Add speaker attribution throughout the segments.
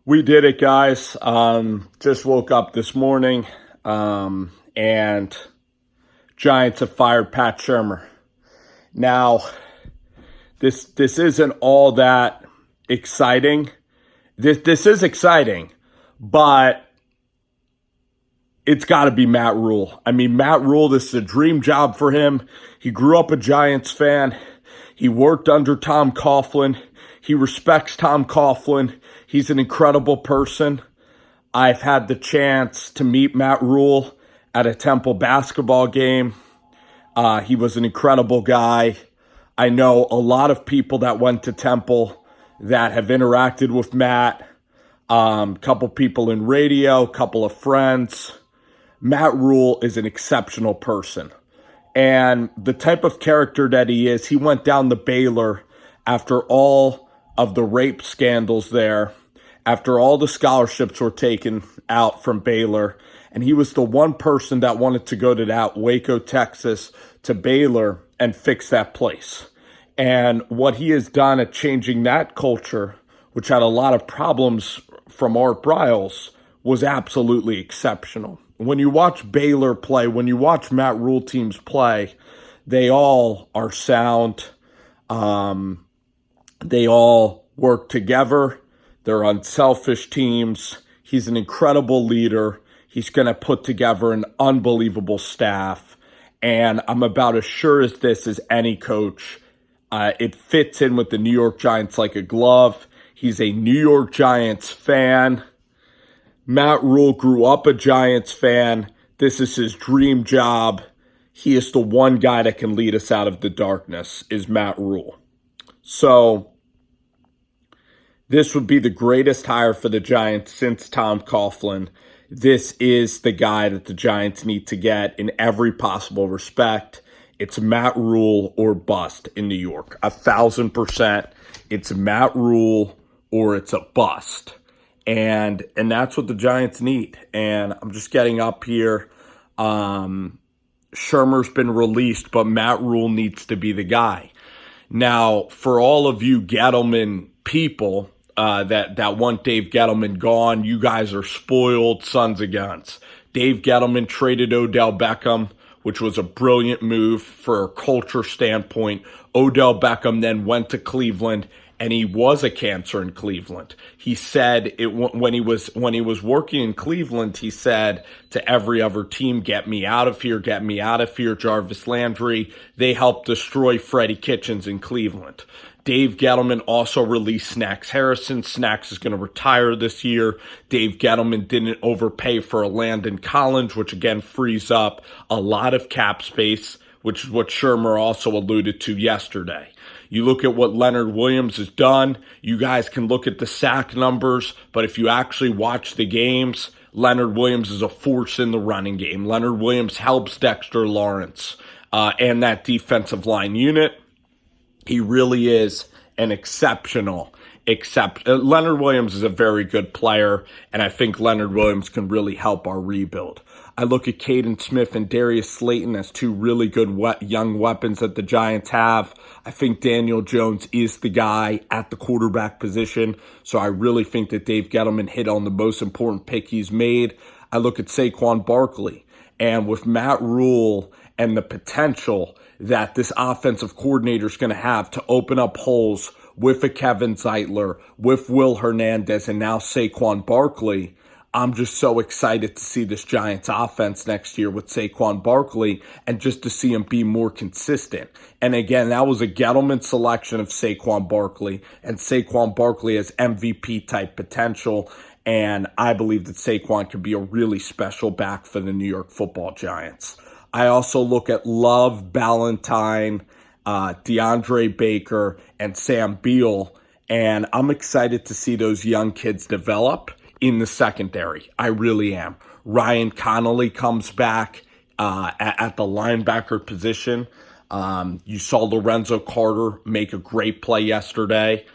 Speaker 1: We did it, guys. Just woke up this morning, and Giants have fired Pat Shurmur. Now, this isn't all that exciting. This is exciting, but it's got to be Matt Rhule. I mean, Matt Rhule, this is a dream job for him. He grew up a Giants fan. He worked under Tom Coughlin. He respects Tom Coughlin. He's an incredible person. I've had the chance to meet Matt Rhule at a Temple basketball game. He was an incredible guy. I know a lot of people that went to Temple that have interacted with Matt. Couple people in radio, couple of friends. Matt Rhule is an exceptional person. And the type of character that he is, he went down to Baylor after all of the rape scandals there, after all the scholarships were taken out from Baylor, and he was the one person that wanted to go to that Waco, Texas, to Baylor and fix that place. And what he has done at changing that culture, which had a lot of problems from Art Briles, was absolutely exceptional. When you watch Baylor play, when you watch Matt Rhule teams play, they all are sound. They all work together. They're unselfish teams. He's an incredible leader. He's going to put together an unbelievable staff. And I'm about as sure as this as any coach. It fits in with the New York Giants like a glove. He's a New York Giants fan. Matt Rhule grew up a Giants fan. This is his dream job. He is the one guy that can lead us out of the darkness, is Matt Rhule. So this would be the greatest hire for the Giants since Tom Coughlin. This is the guy that the Giants need to get in every possible respect. It's Matt Rhule or bust in New York. 1,000%. It's Matt Rhule or it's a bust. And that's what the Giants need. And I'm just getting up here. Shurmur's been released, but Matt Rhule needs to be the guy. Now, for all of you Gettlemen people that want Dave Gettleman gone, you guys are spoiled sons of guns. Dave Gettleman traded Odell Beckham, which was a brilliant move for a culture standpoint. Odell Beckham then went to Cleveland, and he was a cancer in Cleveland. He said when he was working in Cleveland, he said to every other team, "Get me out of here, get me out of here." Jarvis Landry, they helped destroy Freddie Kitchens in Cleveland. Dave Gettleman also released Snacks Harrison. Snacks is going to retire this year. Dave Gettleman didn't overpay for a Landon Collins, which again frees up a lot of cap space, which is what Shurmur also alluded to yesterday. You look at what Leonard Williams has done. You guys can look at the sack numbers, but if you actually watch the games, Leonard Williams is a force in the running game. Leonard Williams helps Dexter Lawrence and that defensive line unit. He really is an exceptional. Leonard Williams is a very good player, and I think Leonard Williams can really help our rebuild. I look at Caden Smith and Darius Slayton as two really good young weapons that the Giants have. I think Daniel Jones is the guy at the quarterback position, so I really think that Dave Gettleman hit on the most important pick he's made. I look at Saquon Barkley, and with Matt Rhule and the potential that this offensive coordinator is going to have to open up holes with a Kevin Zeitler, with Will Hernandez, and now Saquon Barkley, I'm just so excited to see this Giants offense next year with Saquon Barkley and just to see him be more consistent. And again, that was a Gettleman selection of Saquon Barkley, and Saquon Barkley has MVP type potential. And I believe that Saquon could be a really special back for the New York Football Giants. I also look at Love, Ballantyne, DeAndre Baker, and Sam Beal, and I'm excited to see those young kids develop in the secondary. I really am. Ryan Connolly comes back at the linebacker position. You saw Lorenzo Carter make a great play yesterday.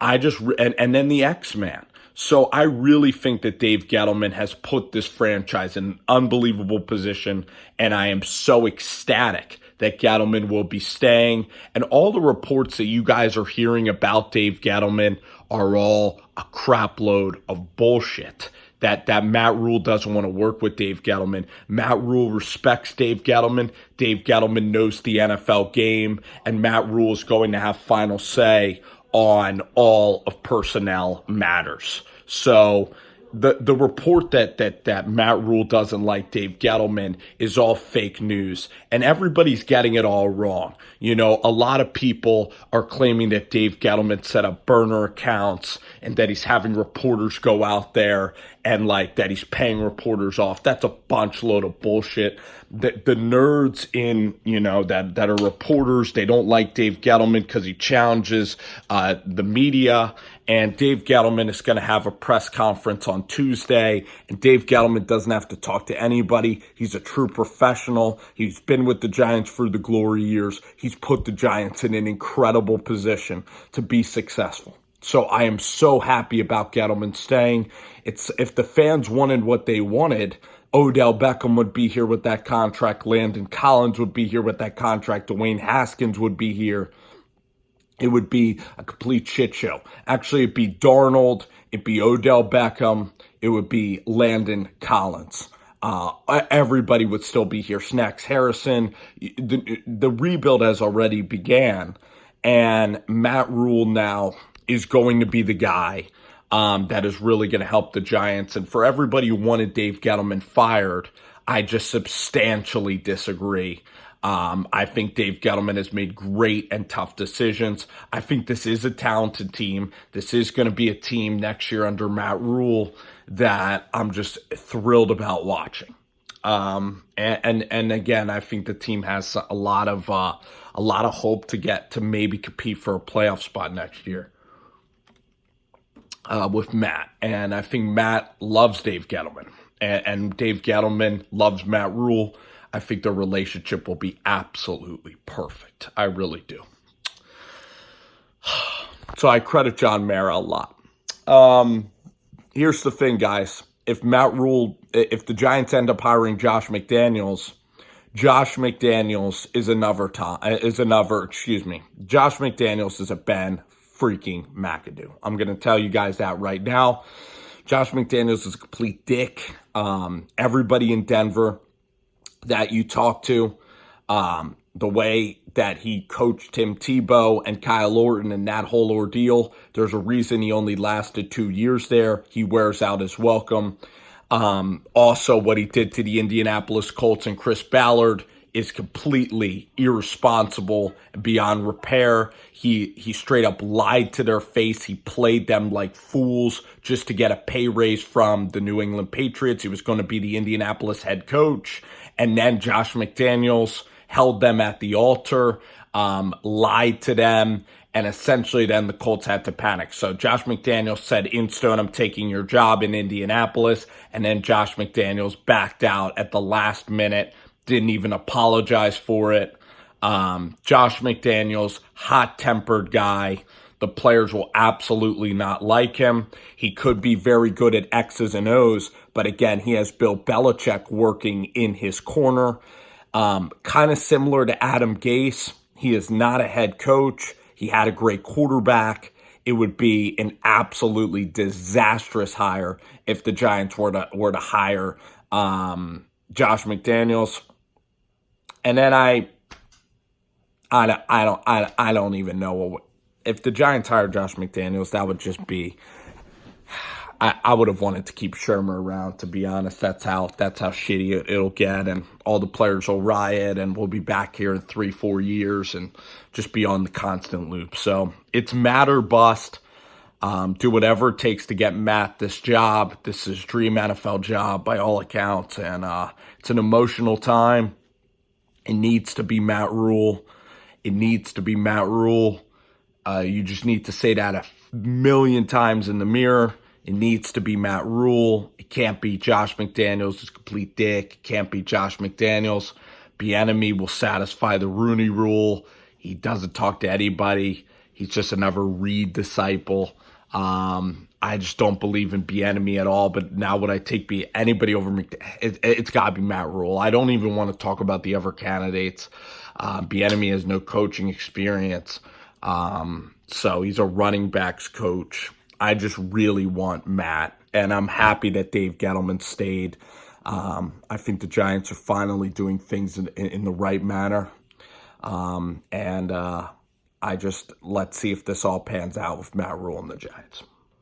Speaker 1: And then the X-Man. So I really think that Dave Gettleman has put this franchise in an unbelievable position, and I am so ecstatic that Gettlemen will be staying. And all the reports that you guys are hearing about Dave Gettlemen are all a crap load of bullshit. That Matt Rhule doesn't want to work with Dave Gettlemen. Matt Rhule respects Dave Gettlemen. Dave Gettlemen knows the NFL game, and Matt Rhule is going to have final say on all of personnel matters. So the report that Matt Rhule doesn't like Dave Gettlemen is all fake news, and everybody's getting it all wrong. You know, a lot of people are claiming that Dave Gettlemen set up burner accounts and that he's having reporters go out there and like that he's paying reporters off. That's a bunch load of bullshit. The nerds in, you know, that are reporters, they don't like Dave Gettlemen because he challenges the media. And Dave Gettlemen is going to have a press conference on Tuesday. And Dave Gettlemen doesn't have to talk to anybody. He's a true professional. He's been with the Giants for the glory years. He's put the Giants in an incredible position to be successful. So I am so happy about Gettlemen staying. If the fans wanted what they wanted, Odell Beckham would be here with that contract. Landon Collins would be here with that contract. Dwayne Haskins would be here. It would be a complete shit show. Actually, it'd be Darnold. It'd be Odell Beckham. It would be Landon Collins. Everybody would still be here. Snacks Harrison. The rebuild has already began. And Matt Rhule now is going to be the guy that is really going to help the Giants. And for everybody who wanted Dave Gettlemen fired, I just substantially disagree. I think Dave Gettlemen has made great and tough decisions. I think this is a talented team. This is going to be a team next year under Matt Rhule that I'm just thrilled about watching. And again, I think the team has a lot of hope to maybe compete for a playoff spot next year with Matt. And I think Matt loves Dave Gettlemen, and Dave Gettlemen loves Matt Rhule. I think the relationship will be absolutely perfect. I really do. So I credit John Mara a lot. Here's the thing, guys. If the Giants end up hiring Josh McDaniels is Josh McDaniels is a Ben freaking McAdoo. I'm going to tell you guys that right now. Josh McDaniels is a complete dick. Everybody in Denver that you talk to, the way that he coached Tim Tebow and Kyle Orton and that whole ordeal, there's a reason he only lasted 2 years there. He wears out his welcome. Also, what he did to the Indianapolis Colts and Chris Ballard is completely irresponsible and beyond repair. He straight up lied to their face. He played them like fools just to get a pay raise from the New England Patriots. He was going to be the Indianapolis head coach. And then Josh McDaniels held them at the altar, lied to them, and essentially then the Colts had to panic. So Josh McDaniels said, in stone, I'm taking your job in Indianapolis. And then Josh McDaniels backed out at the last minute, didn't even apologize for it. Josh McDaniels, hot-tempered guy. The players will absolutely not like him. He could be very good at X's and O's, but again, he has Bill Belichick working in his corner. Kind of similar to Adam Gase. He is not a head coach. He had a great quarterback. It would be an absolutely disastrous hire if the Giants were to hire Josh McDaniels. And then I don't even know if the Giants hired Josh McDaniels. That would just be. I would have wanted to keep Shermer around, to be honest. That's how shitty it'll get, and all the players will riot, and we'll be back here in 3-4 years and just be on the constant loop. So it's Matt or bust. Do whatever it takes to get Matt this job. This is his dream NFL job by all accounts, and it's an emotional time. It needs to be Matt Rhule. It needs to be Matt Rhule. You just need to say that 1,000,000 times in the mirror. It needs to be Matt Rhule. It can't be Josh McDaniels. It's a complete dick. It can't be Josh McDaniels. Bieniemy will satisfy the Rooney Rule. He doesn't talk to anybody. He's just another Reed disciple. I just don't believe in Bieniemy at all. But now would I take anybody over McDaniels? It's got to be Matt Rhule. I don't even want to talk about the other candidates. Bieniemy has no coaching experience. So he's a running backs coach. I just really want Matt, and I'm happy that Dave Gettlemen stayed. I think the Giants are finally doing things in the right manner. And let's see if this all pans out with Matt Rhule and the Giants.